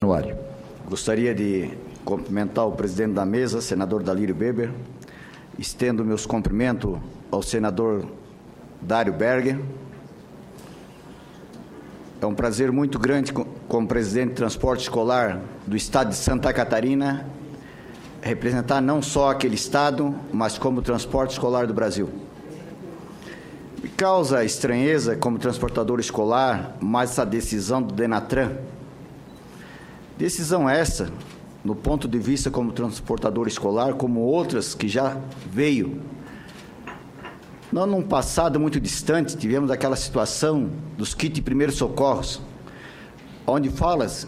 Januário. Gostaria de cumprimentar o presidente da mesa, senador Dalírio Weber. Estendo meus cumprimentos ao senador Dário Berger. É um prazer muito grande, como presidente de transporte escolar do estado de Santa Catarina, representar não só aquele estado, mas como o transporte escolar do Brasil. Me causa estranheza, como transportador escolar, mais essa decisão do Denatran. Decisão essa, no ponto de vista como transportador escolar, como outras que já veio. Não num passado muito distante, tivemos aquela situação dos kits de primeiros socorros, onde fala-se,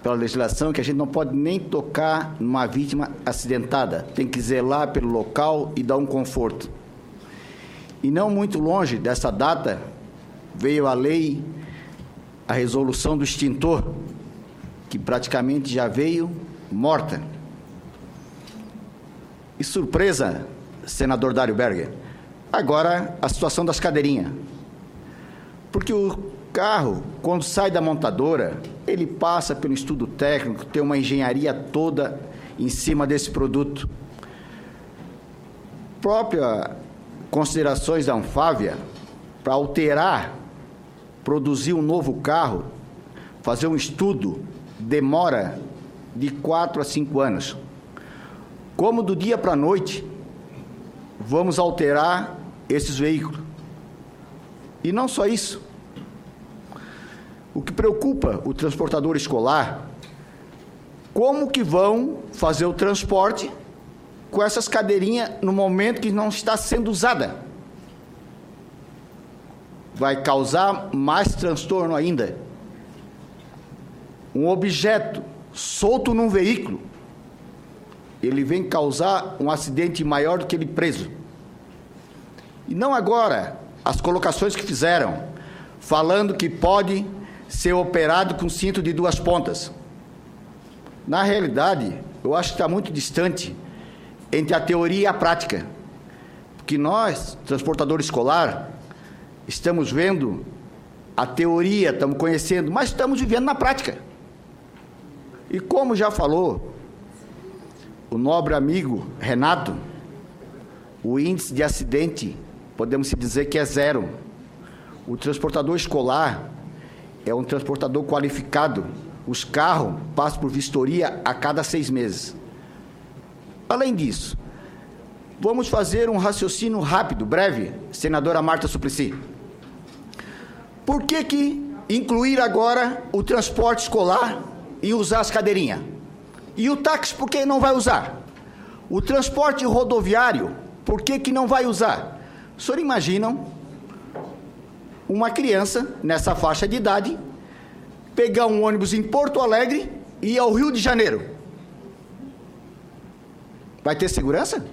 pela legislação, que a gente não pode nem tocar numa vítima acidentada, tem que zelar pelo local e dar um conforto. E não muito longe dessa data, veio a lei, a resolução do extintor, que praticamente já veio morta. E surpresa, senador Dário Berger, agora a situação das cadeirinhas. Porque o carro, quando sai da montadora, ele passa pelo estudo técnico, tem uma engenharia toda em cima desse produto. Própria considerações da Anfávia, para alterar, produzir um novo carro, fazer um estudo, demora de 4 a 5 anos. Como do dia para a noite, vamos alterar esses veículos. E não só isso. O que preocupa o transportador escolar, como que vão fazer o transporte com essas cadeirinhas no momento que não está sendo usada? Vai causar mais transtorno ainda. Um objeto solto num veículo, ele vem causar um acidente maior do que ele preso. E não agora, as colocações que fizeram, falando que pode ser operado com cinto de 2 pontas. Na realidade, eu acho que está muito distante entre a teoria e a prática. Porque nós, transportador escolar, estamos vendo a teoria, estamos conhecendo, mas estamos vivendo na prática. E como já falou o nobre amigo Renato, o índice de acidente, podemos dizer que é 0. O transportador escolar é um transportador qualificado. Os carros passam por vistoria a cada 6 meses. Além disso, vamos fazer um raciocínio rápido, breve, senadora Marta Suplicy. Por que incluir agora o transporte escolar e usar as cadeirinhas? E o táxi, por que não vai usar? O transporte rodoviário, por que não vai usar? O senhor imaginam uma criança nessa faixa de idade pegar um ônibus em Porto Alegre e ir ao Rio de Janeiro? Vai ter segurança?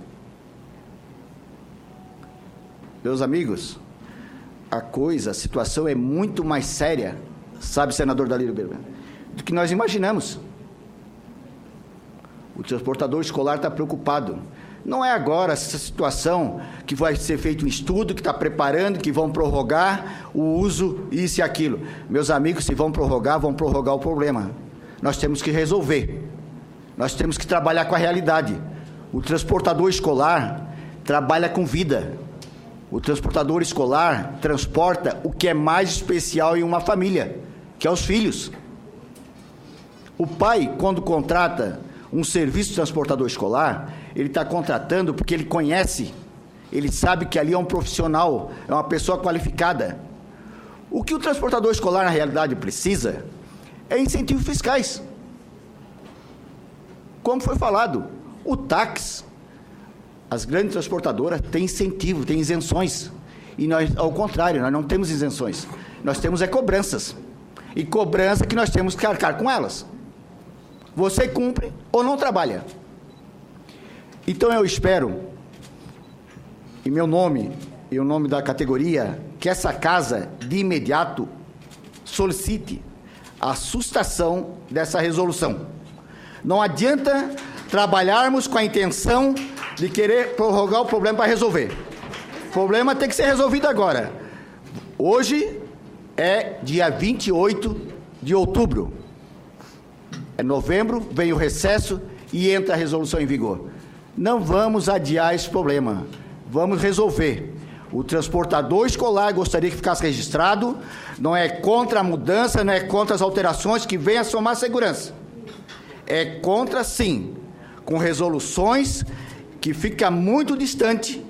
Meus amigos, a situação é muito mais séria, sabe, senador Dalírio Weber, do que nós imaginamos. O transportador escolar está preocupado. Não é agora essa situação que vai ser feito um estudo, que está preparando, que vão prorrogar o uso, isso e aquilo. Meus amigos, se vão prorrogar o problema. Nós temos que resolver. Nós temos que trabalhar com a realidade. O transportador escolar trabalha com vida. O transportador escolar transporta o que é mais especial em uma família, que é os filhos. O pai, quando contrata um serviço de transportador escolar, ele está contratando porque ele conhece, ele sabe que ali é um profissional, é uma pessoa qualificada. O que o transportador escolar, na realidade, precisa é incentivos fiscais. Como foi falado, o táxi, as grandes transportadoras têm incentivo, têm isenções. E nós, ao contrário, nós não temos isenções. Nós temos cobranças. E cobrança que nós temos que arcar com elas. Você cumpre ou não trabalha. Então eu espero, em meu nome e o nome da categoria, que essa casa, de imediato, solicite a sustação dessa resolução. Não adianta trabalharmos com a intenção de querer prorrogar o problema para resolver. O problema tem que ser resolvido agora. Hoje é dia 28 de outubro. É novembro, vem o recesso e entra a resolução em vigor. Não vamos adiar esse problema, vamos resolver. O transportador escolar gostaria que ficasse registrado, não é contra a mudança, não é contra as alterações que venham a somar segurança. É contra, sim, com resoluções que ficam muito distante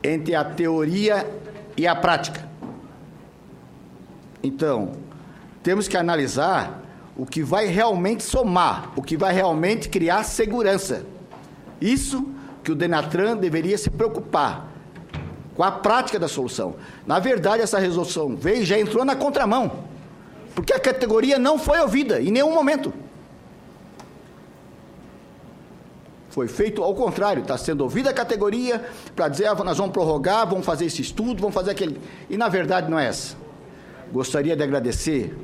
entre a teoria e a prática. Então, temos que analisar o que vai realmente somar, o que vai realmente criar segurança. Isso que o Denatran deveria se preocupar com a prática da solução. Na verdade, essa resolução veio e já entrou na contramão, porque a categoria não foi ouvida em nenhum momento. Foi feito ao contrário, está sendo ouvida a categoria para dizer, nós vamos prorrogar, vamos fazer esse estudo, vamos fazer aquele... E, na verdade, não é essa. Gostaria de agradecer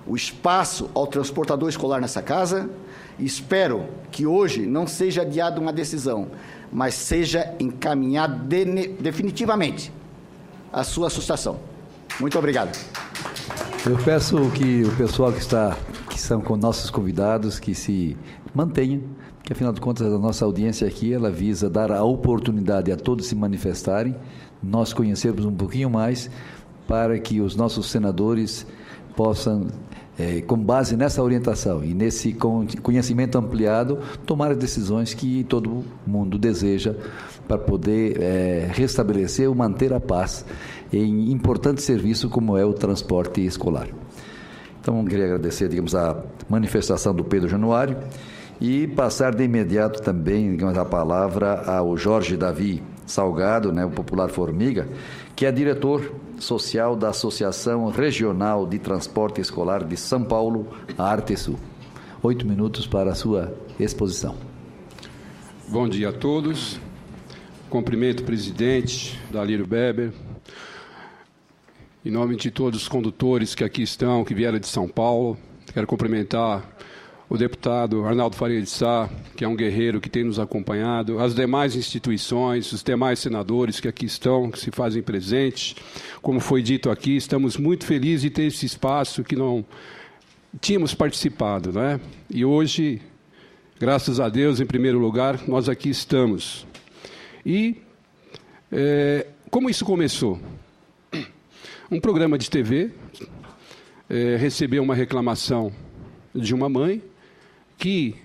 o espaço ao transportador escolar nessa casa e espero que hoje não seja adiada uma decisão, mas seja encaminhada definitivamente a sua sustação. Muito obrigado. Eu peço que o pessoal que são com nossos convidados, que se mantenham, que afinal de contas a nossa audiência aqui, ela visa dar a oportunidade a todos se manifestarem, nós conhecermos um pouquinho mais, para que os nossos senadores possam, com base nessa orientação e nesse conhecimento ampliado, tomar as decisões que todo mundo deseja para poder restabelecer ou manter a paz em importante serviço como é o transporte escolar. Então, queria agradecer, digamos, a manifestação do Pedro Januário e passar de imediato também, digamos, a palavra ao Jorge Davi Salgado, né, o popular Formiga, que é diretor social da Associação Regional de Transporte Escolar de São Paulo, a Artesul. 8 minutos para a sua exposição. Bom dia a todos. Cumprimento o presidente, Dalírio Beber. Em nome de todos os condutores que aqui estão, que vieram de São Paulo, quero cumprimentar o deputado Arnaldo Faria de Sá, que é um guerreiro que tem nos acompanhado, as demais instituições, os demais senadores que aqui estão, que se fazem presentes. Como foi dito aqui, estamos muito felizes de ter esse espaço que não tínhamos participado, não é? E hoje, graças a Deus, em primeiro lugar, nós aqui estamos. E como isso começou? Um programa de TV recebeu uma reclamação de uma mãe que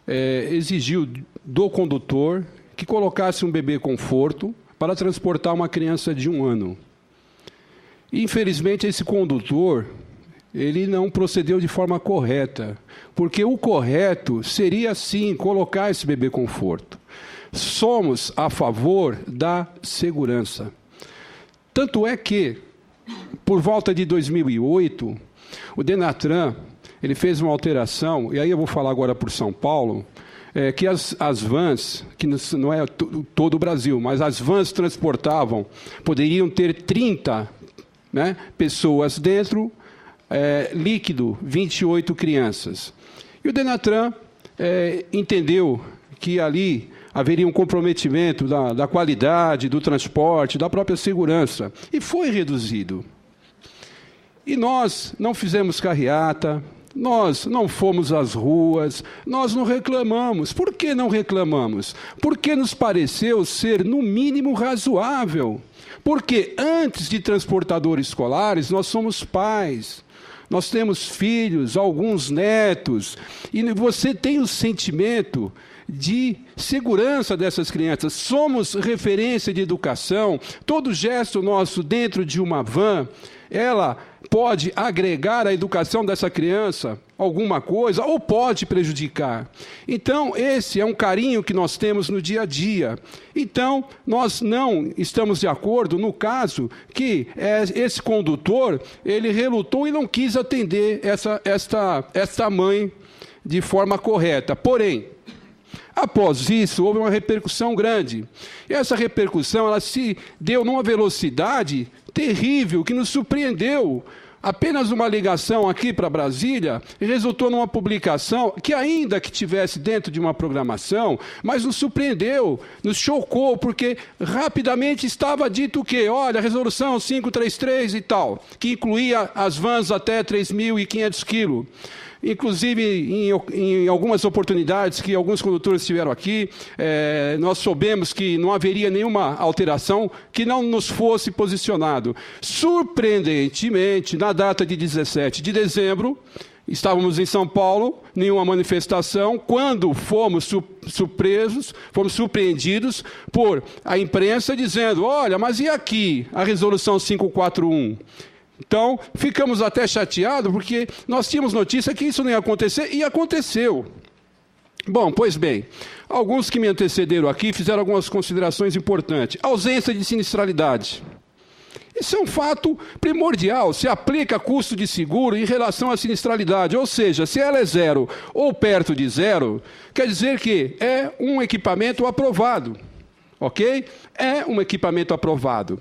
exigiu do condutor que colocasse um bebê conforto para transportar uma criança de 1 ano. Infelizmente, esse condutor, ele não procedeu de forma correta, porque o correto seria, sim, colocar esse bebê conforto. Somos a favor da segurança. Tanto é que, por volta de 2008, o Denatran, ele fez uma alteração, e aí eu vou falar agora por São Paulo, que as vans, que não é todo o Brasil, mas as vans transportavam, poderiam ter 30 pessoas dentro, líquido, 28 crianças. E o Denatran entendeu que ali haveria um comprometimento da qualidade, do transporte, da própria segurança, e foi reduzido. E nós não fizemos carreata, nós não fomos às ruas, nós não reclamamos. Por que não reclamamos? Porque nos pareceu ser, no mínimo, razoável. Porque antes de transportadores escolares, nós somos pais, nós temos filhos, alguns netos, e você tem o sentimento de segurança dessas crianças. Somos referência de educação. Todo gesto nosso dentro de uma van, ela pode agregar à educação dessa criança alguma coisa ou pode prejudicar. Então, esse é um carinho que nós temos no dia a dia. Então, nós não estamos de acordo no caso que esse condutor, ele relutou e não quis atender esta mãe de forma correta. Porém, após isso, houve uma repercussão grande. E essa repercussão, ela se deu numa velocidade terrível, que nos surpreendeu. Apenas uma ligação aqui para Brasília resultou numa publicação que, ainda que tivesse dentro de uma programação, mas nos surpreendeu, nos chocou, porque rapidamente estava dito o quê? Olha, a resolução 533 e tal, que incluía as vans até 3.500 quilos. inclusive em algumas oportunidades que alguns condutores estiveram aqui, nós soubemos que não haveria nenhuma alteração que não nos fosse posicionado. Surpreendentemente, na data de 17 de dezembro, estávamos em São Paulo, nenhuma manifestação, quando fomos surpreendidos por a imprensa dizendo, olha, mas e aqui a resolução 541? Então, ficamos até chateados, porque nós tínhamos notícia que isso não ia acontecer, e aconteceu. Bom, pois bem, alguns que me antecederam aqui fizeram algumas considerações importantes. Ausência de sinistralidade. Isso é um fato primordial, se aplica custo de seguro em relação à sinistralidade, ou seja, se ela é zero ou perto de zero, quer dizer que é um equipamento aprovado, ok? É um equipamento aprovado.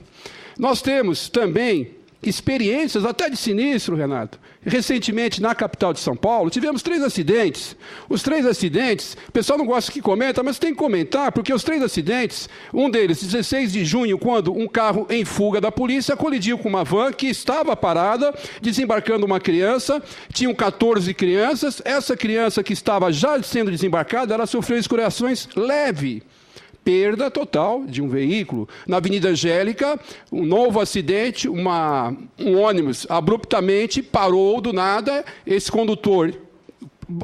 Nós temos também experiências até de sinistro, Renato. Recentemente, na capital de São Paulo, tivemos 3 acidentes. Os 3 acidentes, o pessoal não gosta que comenta, mas tem que comentar, porque os 3 acidentes, um deles, 16 de junho, quando um carro em fuga da polícia colidiu com uma van que estava parada, desembarcando uma criança, tinham 14 crianças, essa criança que estava já sendo desembarcada, ela sofreu escoriações leves. Perda total de um veículo. Na Avenida Angélica, um novo acidente, um ônibus abruptamente parou do nada, esse condutor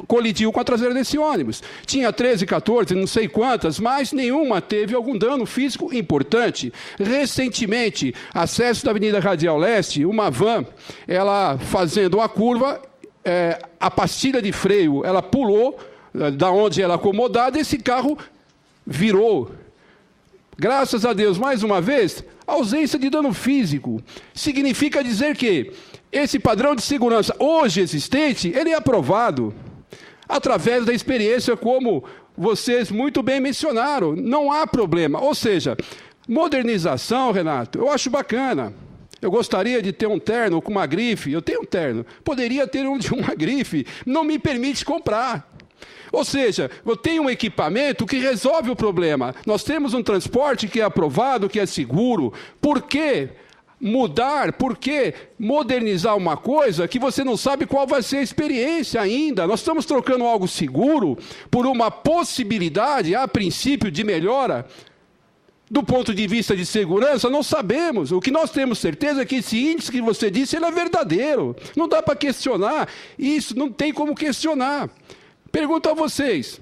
colidiu com a traseira desse ônibus. Tinha 13, 14, não sei quantas, mas nenhuma teve algum dano físico importante. Recentemente, acesso da Avenida Radial Leste, uma van, ela fazendo a curva, a pastilha de freio, ela pulou da onde ela acomodada, esse carro virou. Graças a Deus, mais uma vez, ausência de dano físico. Significa dizer que esse padrão de segurança hoje existente, ele é aprovado através da experiência, como vocês muito bem mencionaram. Não há problema. Ou seja, modernização, Renato, eu acho bacana. Eu gostaria de ter um terno com uma grife. Eu tenho um terno. Poderia ter um de uma grife. Não me permite comprar. Ou seja, eu tenho um equipamento que resolve o problema. Nós temos um transporte que é aprovado, que é seguro. Por que mudar? Por que modernizar uma coisa que você não sabe qual vai ser a experiência ainda? Nós estamos trocando algo seguro por uma possibilidade, a princípio, de melhora. Do ponto de vista de segurança, não sabemos. O que nós temos certeza é que esse índice que você disse, ele é verdadeiro. Não dá para questionar. Isso não tem como questionar. Pergunto a vocês,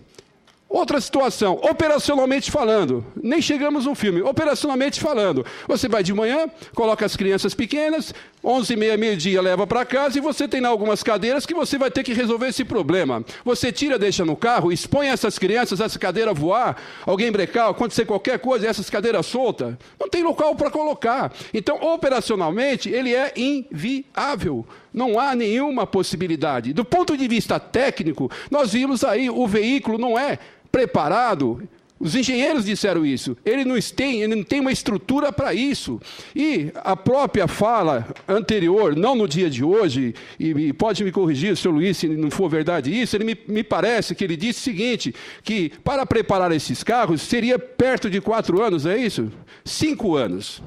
outra situação, operacionalmente falando, nem chegamos no filme, operacionalmente falando, você vai de manhã, coloca as crianças pequenas, 11h30, meio-dia, leva para casa e você tem lá algumas cadeiras que você vai ter que resolver esse problema. Você tira, deixa no carro, expõe essas crianças, essa cadeira voar, alguém brecar, acontecer qualquer coisa, essas cadeiras soltas, não tem local para colocar. Então, operacionalmente, ele é inviável. Não há nenhuma possibilidade. Do ponto de vista técnico, nós vimos aí, o veículo não é preparado. Os engenheiros disseram isso. Ele não tem uma estrutura para isso. E a própria fala anterior, não no dia de hoje, e pode me corrigir, senhor Luiz, se não for verdade isso, ele me parece que ele disse o seguinte, que para preparar esses carros seria perto de 4 anos, é isso? 5 anos.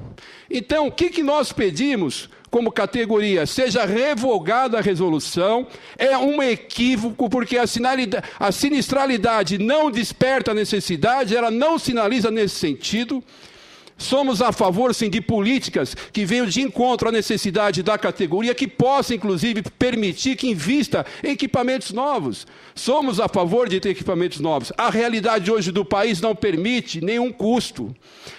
Então, o que nós pedimos como categoria? Seja revogada a resolução. É um equívoco, porque a sinistralidade não desperta a necessidade, ela não sinaliza nesse sentido. Somos a favor, sim, de políticas que venham de encontro à necessidade da categoria, que possa, inclusive, permitir que invista em equipamentos novos. Somos a favor de ter equipamentos novos. A realidade hoje do país não permite nenhum custo.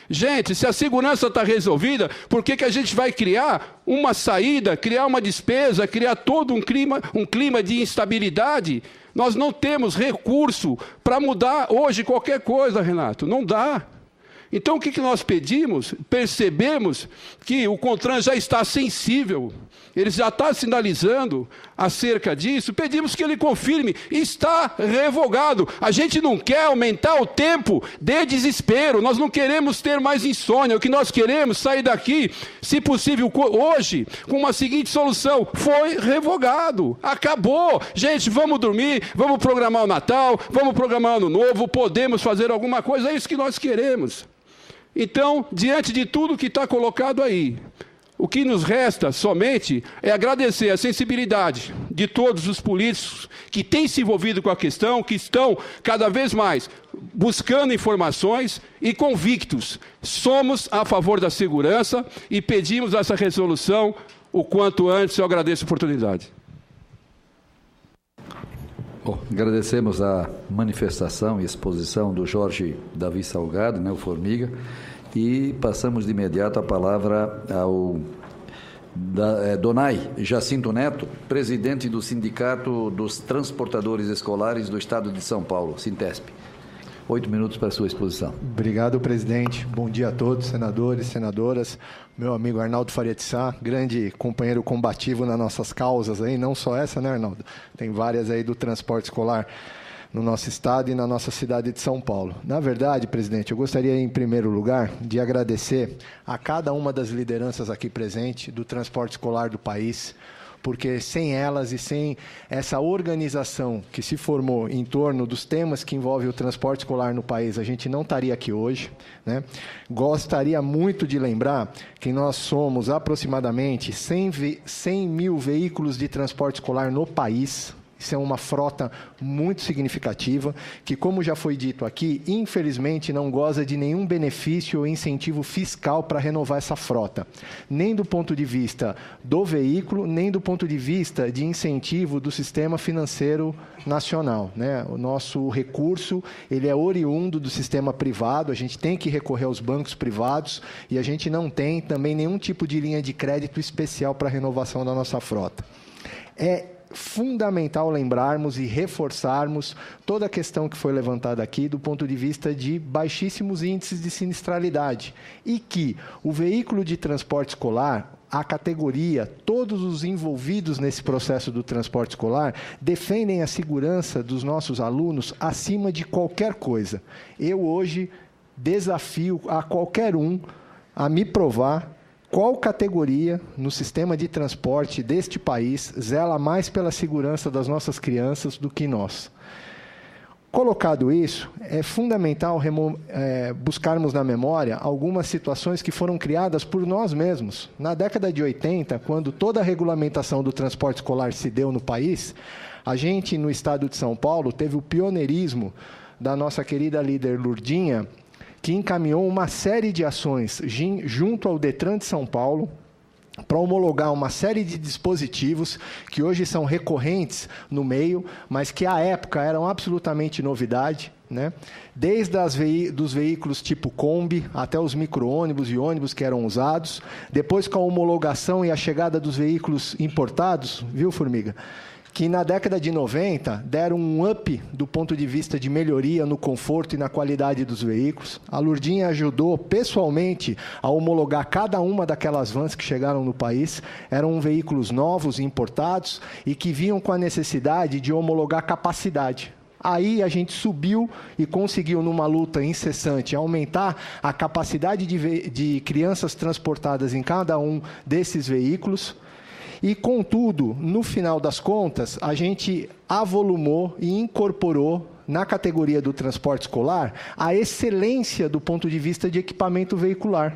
Gente, se a segurança está resolvida, por que a gente vai criar uma saída, criar uma despesa, criar todo um clima de instabilidade? Nós não temos recurso para mudar hoje qualquer coisa, Renato. Não dá. Então, o que nós pedimos? Percebemos que o CONTRAN já está sensível, ele já está sinalizando acerca disso, pedimos que ele confirme, está revogado. A gente não quer aumentar o tempo de desespero, nós não queremos ter mais insônia, o que nós queremos é sair daqui, se possível, hoje, com uma seguinte solução: foi revogado, acabou. Gente, vamos dormir, vamos programar o Natal, vamos programar o Ano Novo, podemos fazer alguma coisa, é isso que nós queremos. Então, diante de tudo que está colocado aí, O que nos resta somente é agradecer a sensibilidade de todos os políticos que têm se envolvido com a questão, que estão cada vez mais buscando informações e convictos. Somos a favor da segurança e pedimos essa resolução o quanto antes. Eu agradeço a oportunidade. Bom, agradecemos a manifestação e exposição do Jorge Davi Salgado, né, o Formiga, e passamos de imediato a palavra ao Donai Jacinto Neto, presidente do Sindicato dos Transportadores Escolares do Estado de São Paulo, Sintesp. 8 minutos para a sua exposição. Obrigado, presidente. Bom dia a todos, senadores, senadoras. Meu amigo Arnaldo Faria de Sá, grande companheiro combativo nas nossas causas aí, não só essa, né, Arnaldo? Tem várias aí do transporte escolar no nosso estado e na nossa cidade de São Paulo. Na verdade, presidente, eu gostaria, em primeiro lugar, de agradecer a cada uma das lideranças aqui presentes do transporte escolar do país, porque sem elas e sem essa organização que se formou em torno dos temas que envolvem o transporte escolar no país, a gente não estaria aqui hoje, né? Gostaria muito de lembrar que nós somos aproximadamente 100 mil veículos de transporte escolar no país. Isso é uma frota muito significativa, que, como já foi dito aqui, infelizmente não goza de nenhum benefício ou incentivo fiscal para renovar essa frota, nem do ponto de vista do veículo, nem do ponto de vista de incentivo do sistema financeiro nacional, né? O nosso recurso, ele é oriundo do sistema privado, a gente tem que recorrer aos bancos privados e a gente não tem também nenhum tipo de linha de crédito especial para a renovação da nossa frota. É fundamental lembrarmos e reforçarmos toda a questão que foi levantada aqui do ponto de vista de baixíssimos índices de sinistralidade e que o veículo de transporte escolar, a categoria, todos os envolvidos nesse processo do transporte escolar defendem a segurança dos nossos alunos acima de qualquer coisa. Eu hoje desafio a qualquer um a me provar qual categoria no sistema de transporte deste país zela mais pela segurança das nossas crianças do que nós. Colocado isso, é fundamental buscarmos na memória algumas situações que foram criadas por nós mesmos. Na década de 80, quando toda a regulamentação do transporte escolar se deu no país, a gente, no estado de São Paulo, teve o pioneirismo da nossa querida líder Lurdinha, que encaminhou uma série de ações junto ao Detran de São Paulo para homologar uma série de dispositivos que hoje são recorrentes no meio, mas que à época eram absolutamente novidade, né? Desde dos veículos tipo Kombi até os micro-ônibus e ônibus que eram usados, depois com a homologação e a chegada dos veículos importados, viu, Formiga? Que na década de 90 deram um up do ponto de vista de melhoria no conforto e na qualidade dos veículos. A Lurdinha ajudou pessoalmente a homologar cada uma daquelas vans que chegaram no país. Eram veículos novos, importados, e que vinham com a necessidade de homologar capacidade. Aí a gente subiu e conseguiu, numa luta incessante, aumentar a capacidade de crianças transportadas em cada um desses veículos. E, contudo, no final das contas, a gente avolumou e incorporou na categoria do transporte escolar a excelência do ponto de vista de equipamento veicular.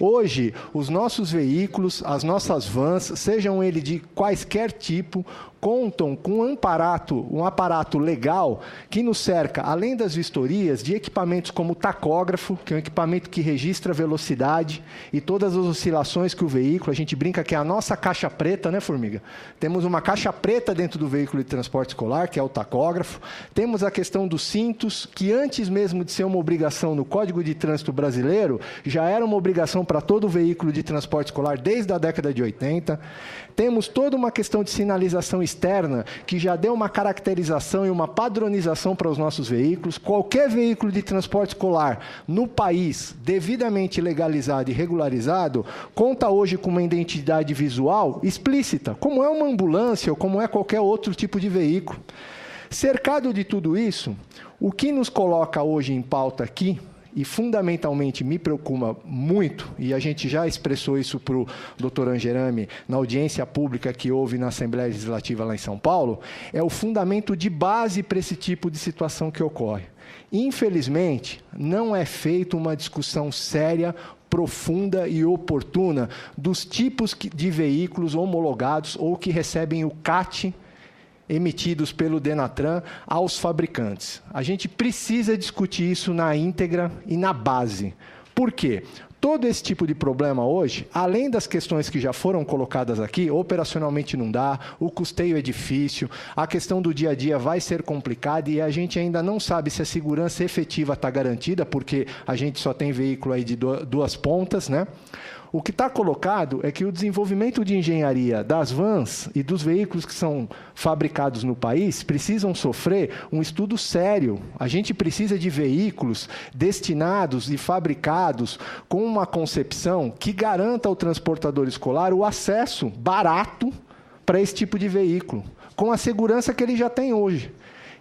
Hoje, os nossos veículos, as nossas vans, sejam eles de quaisquer tipo, contam com um aparato legal que nos cerca, além das vistorias, de equipamentos como o tacógrafo, que é um equipamento que registra a velocidade e todas as oscilações que o veículo, a gente brinca que é a nossa caixa preta, né, Formiga? Temos uma caixa preta dentro do veículo de transporte escolar, que é o tacógrafo. Temos a questão dos cintos, que antes mesmo de ser uma obrigação no Código de Trânsito Brasileiro, já era uma obrigação para todo veículo de transporte escolar desde a década de 80. Temos toda uma questão de sinalização externa, que já deu uma caracterização e uma padronização para os nossos veículos. Qualquer veículo de transporte escolar no país, devidamente legalizado e regularizado, conta hoje com uma identidade visual explícita, como é uma ambulância ou como é qualquer outro tipo de veículo. Cercado de tudo isso, o que nos coloca hoje em pauta aqui, e fundamentalmente me preocupa muito, e a gente já expressou isso para o doutor Angerami na audiência pública que houve na Assembleia Legislativa lá em São Paulo, é o fundamento de base para esse tipo de situação que ocorre. Infelizmente, não é feita uma discussão séria, profunda e oportuna dos tipos de veículos homologados ou que recebem o CAT emitidos pelo Denatran aos fabricantes. A gente precisa discutir isso na íntegra e na base. Por quê? Todo esse tipo de problema hoje, além das questões que já foram colocadas aqui, operacionalmente não dá, o custeio é difícil, a questão do dia a dia vai ser complicada e a gente ainda não sabe se a segurança efetiva está garantida, porque a gente só tem veículo aí de duas pontas, né? O que está colocado é que o desenvolvimento de engenharia das vans e dos veículos que são fabricados no país precisam sofrer um estudo sério. A gente precisa de veículos destinados e fabricados com uma concepção que garanta ao transportador escolar o acesso barato para esse tipo de veículo, com a segurança que ele já tem hoje.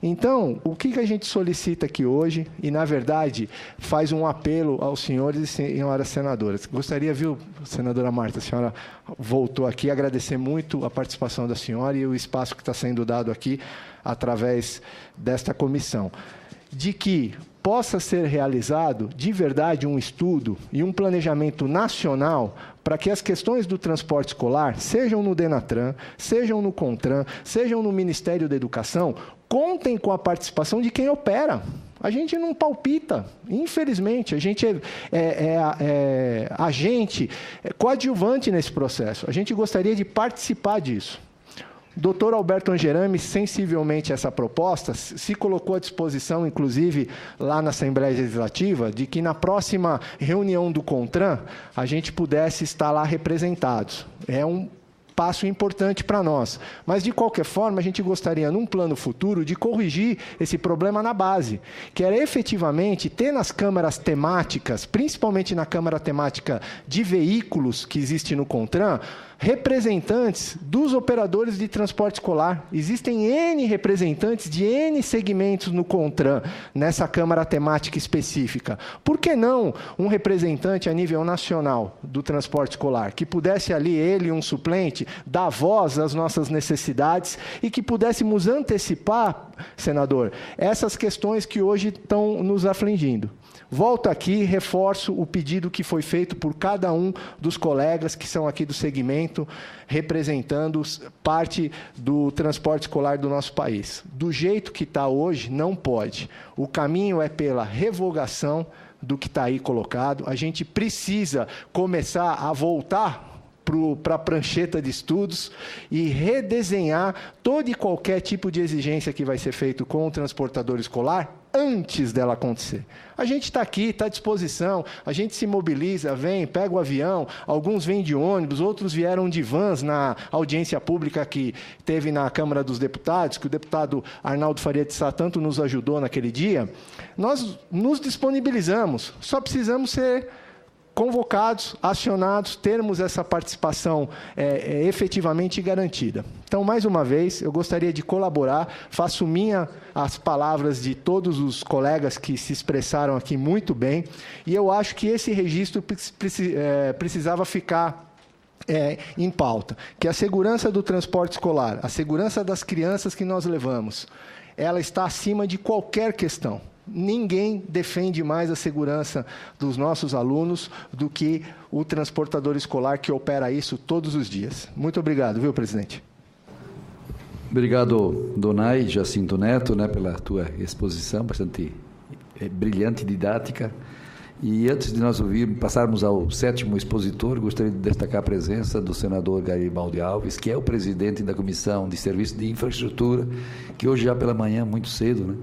Então, o que a gente solicita aqui hoje, e, na verdade, faz um apelo aos senhores e senhoras senadoras. Gostaria, viu, senadora Marta, a senhora voltou aqui, agradecer muito a participação da senhora e o espaço que está sendo dado aqui através desta comissão, de que possa ser realizado, de verdade, um estudo e um planejamento nacional para que as questões do transporte escolar, sejam no Denatran, sejam no CONTRAN, sejam no Ministério da Educação, contem com a participação de quem opera. A gente não palpita, infelizmente. A gente é agente coadjuvante nesse processo. A gente gostaria de participar disso. O doutor Alberto Angerami, sensivelmente essa proposta, se colocou à disposição, inclusive, lá na Assembleia Legislativa, de que na próxima reunião do CONTRAN a gente pudesse estar lá representados. É um passo importante para nós. Mas, de qualquer forma, a gente gostaria, num plano futuro, de corrigir esse problema na base, que era efetivamente ter nas câmaras temáticas, principalmente na câmara temática de veículos que existe no CONTRAN, representantes dos operadores de transporte escolar. Existem N representantes de N segmentos no CONTRAN, nessa câmara temática específica. Por que não um representante a nível nacional do transporte escolar, que pudesse ali, ele e um suplente, dar voz às nossas necessidades e que pudéssemos antecipar, senador, essas questões que hoje estão nos afligindo. Volto aqui e reforço o pedido que foi feito por cada um dos colegas que são aqui do segmento, representando parte do transporte escolar do nosso país. Do jeito que está hoje, não pode. O caminho é pela revogação do que está aí colocado. A gente precisa começar a voltar para a prancheta de estudos e redesenhar todo e qualquer tipo de exigência que vai ser feito com o transportador escolar antes dela acontecer. A gente está aqui, está à disposição, a gente se mobiliza, vem, pega o avião, alguns vêm de ônibus, outros vieram de vans na audiência pública que teve na Câmara dos Deputados, que o deputado Arnaldo Faria de Sá tanto nos ajudou naquele dia. Nós nos disponibilizamos, só precisamos ser convocados, acionados, termos essa participação efetivamente garantida. Então, mais uma vez, eu gostaria de colaborar, faço minha as palavras de todos os colegas que se expressaram aqui muito bem, e eu acho que esse registro precisava ficar em pauta, que a segurança do transporte escolar, a segurança das crianças que nós levamos, ela está acima de qualquer questão. Ninguém defende mais a segurança dos nossos alunos do que o transportador escolar que opera isso todos os dias. Muito obrigado, viu, presidente? Obrigado, Donai Jacinto Neto, pela tua exposição, bastante brilhante e didática. E antes de nós passarmos ao sétimo expositor, gostaria de destacar a presença do senador Garibaldi Alves, que é o presidente da Comissão de Serviço de Infraestrutura, que hoje já pela manhã, muito cedo,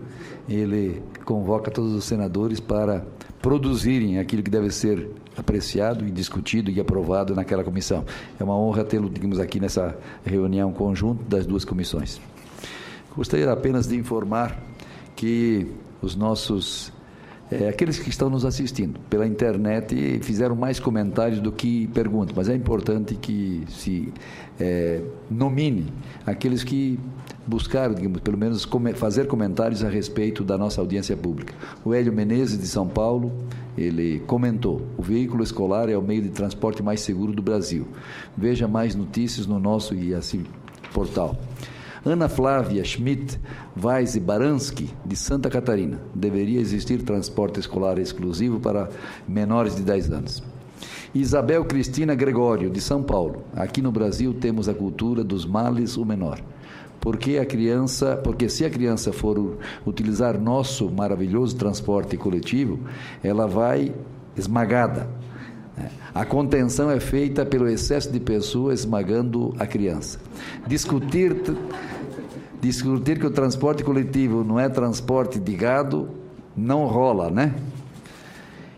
ele convoca todos os senadores para produzirem aquilo que deve ser apreciado e discutido e aprovado naquela comissão. É uma honra tê-lo, digamos, aqui nessa reunião conjunta das duas comissões. Gostaria apenas de informar que os nossos aqueles que estão nos assistindo pela internet fizeram mais comentários do que perguntas, mas é importante que se nomine aqueles que buscaram, digamos, pelo menos fazer comentários a respeito da nossa audiência pública. O Hélio Menezes, de São Paulo, ele comentou: o veículo escolar é o meio de transporte mais seguro do Brasil. Veja mais notícias no nosso portal. Ana Flávia Schmidt Weiss Baranski, de Santa Catarina. Deveria existir transporte escolar exclusivo para menores de 10 anos. Isabel Cristina Gregório, de São Paulo. Aqui no Brasil temos a cultura dos males o menor. Porque se a criança for utilizar nosso maravilhoso transporte coletivo, ela vai esmagada. A contenção é feita pelo excesso de pessoas esmagando a criança. Discutir que o transporte coletivo não é transporte de gado, não rola, né?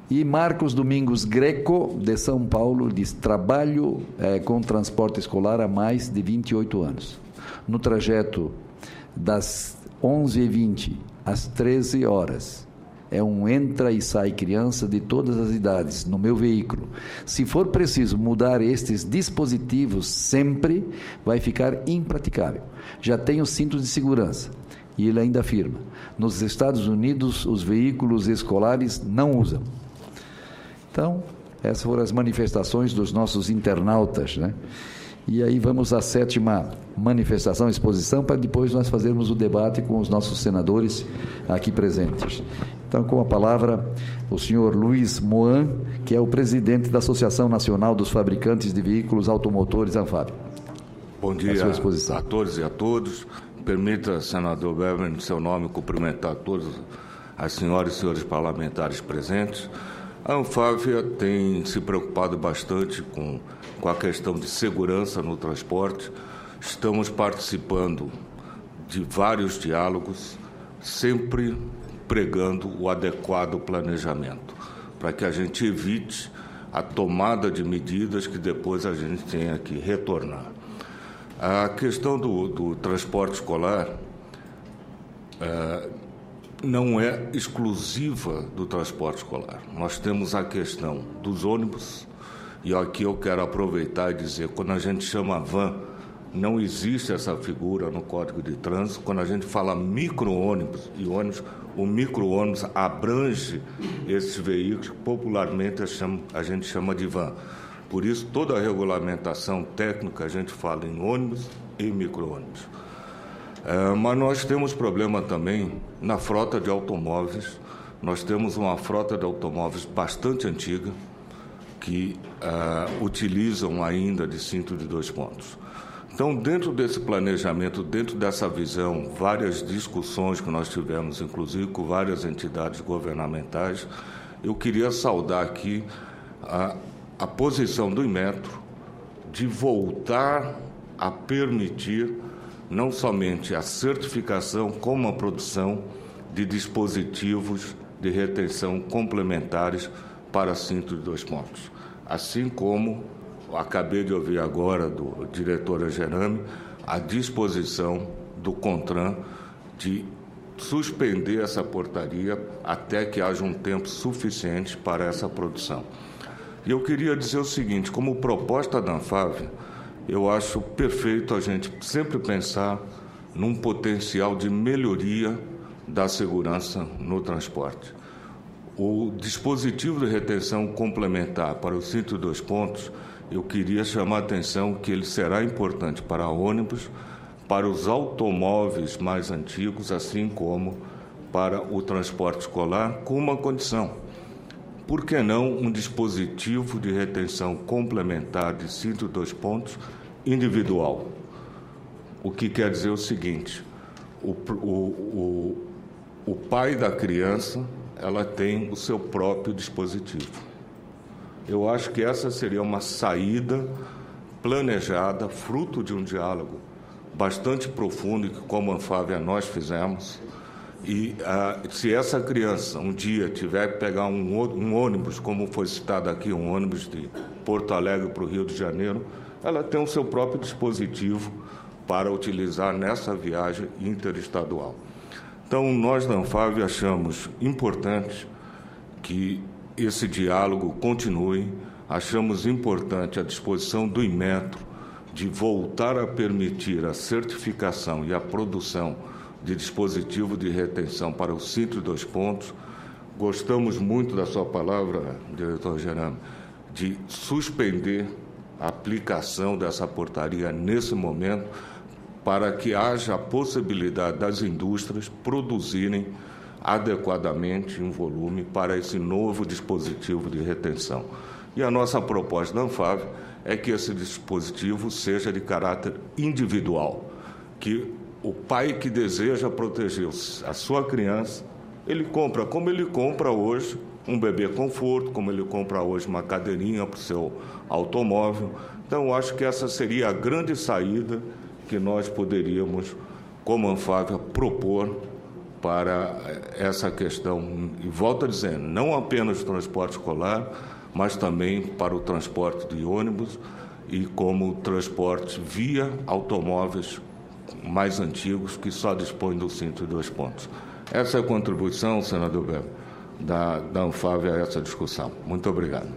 E Marcos Domingos Greco, de São Paulo, diz: trabalho com transporte escolar há mais de 28 anos. No trajeto das 11h20 às 13 horas, é um entra e sai criança de todas as idades no meu veículo. Se for preciso mudar estes dispositivos sempre, vai ficar impraticável. Já tenho cintos de segurança. E ele ainda afirma: nos Estados Unidos, os veículos escolares não usam. Então, essas foram as manifestações dos nossos internautas, né? E aí vamos à 7ª manifestação, exposição, para depois nós fazermos o debate com os nossos senadores aqui presentes. Então, com a palavra, o senhor Luiz Moan, que é o presidente da Associação Nacional dos Fabricantes de Veículos Automotores, ANFAV. Bom dia a todos e a todos. Permita, senador Weber, em seu nome, cumprimentar todas as senhoras e senhores parlamentares presentes. A ANFAV tem se preocupado bastante com a questão de segurança no transporte. Estamos participando de vários diálogos, sempre pregando o adequado planejamento, para que a gente evite a tomada de medidas que depois a gente tenha que retornar. A questão do transporte escolar não é exclusiva do transporte escolar. Nós temos a questão dos ônibus, e aqui eu quero aproveitar e dizer, quando a gente chama van, não existe essa figura no Código de Trânsito. Quando a gente fala micro-ônibus e ônibus, o micro-ônibus abrange esses veículos que popularmente a gente chama de van. Por isso, toda a regulamentação técnica a gente fala em ônibus e micro-ônibus. Mas nós temos problema também na frota de automóveis. Nós temos uma frota de automóveis bastante antiga, que utilizam ainda de cinto de 2 pontos. Então, dentro desse planejamento, dentro dessa visão, várias discussões que nós tivemos, inclusive com várias entidades governamentais, eu queria saudar aqui a posição do Inmetro de voltar a permitir não somente a certificação, como a produção de dispositivos de retenção complementares para cinto de 2 pontos. Assim como acabei de ouvir agora do diretor Angerame, a disposição do CONTRAN de suspender essa portaria até que haja um tempo suficiente para essa produção. E eu queria dizer o seguinte: como proposta da ANFAV, eu acho perfeito a gente sempre pensar num potencial de melhoria da segurança no transporte. O dispositivo de retenção complementar para o cinto de 2 pontos, eu queria chamar a atenção que ele será importante para ônibus, para os automóveis mais antigos, assim como para o transporte escolar, com uma condição: por que não um dispositivo de retenção complementar de cinto de 2 pontos individual? O que quer dizer o seguinte: o pai da criança, ela tem o seu próprio dispositivo. Eu acho que essa seria uma saída planejada, fruto de um diálogo bastante profundo que, como ANFAV, nós fizemos. E se essa criança um dia tiver que pegar um ônibus, como foi citado aqui, um ônibus de Porto Alegre para o Rio de Janeiro, ela tem o seu próprio dispositivo para utilizar nessa viagem interestadual. Então, nós da ANFAV achamos importante que esse diálogo continue, achamos importante a disposição do Inmetro de voltar a permitir a certificação e a produção de dispositivo de retenção para o cinto de 2 pontos, gostamos muito da sua palavra, diretor Gerame, de suspender a aplicação dessa portaria nesse momento, para que haja a possibilidade das indústrias produzirem adequadamente em volume para esse novo dispositivo de retenção. E a nossa proposta da Anfave é que esse dispositivo seja de caráter individual, que o pai que deseja proteger a sua criança, ele compra, como ele compra hoje um bebê conforto, como ele compra hoje uma cadeirinha para o seu automóvel. Então, eu acho que essa seria a grande saída que nós poderíamos, como Anfávia, propor para essa questão. E volto a dizer, não apenas o transporte escolar, mas também para o transporte de ônibus e como transporte via automóveis mais antigos que só dispõem do cinto de 2 pontos. Essa é a contribuição, senador Weber, da Anfávia a essa discussão. Muito obrigado.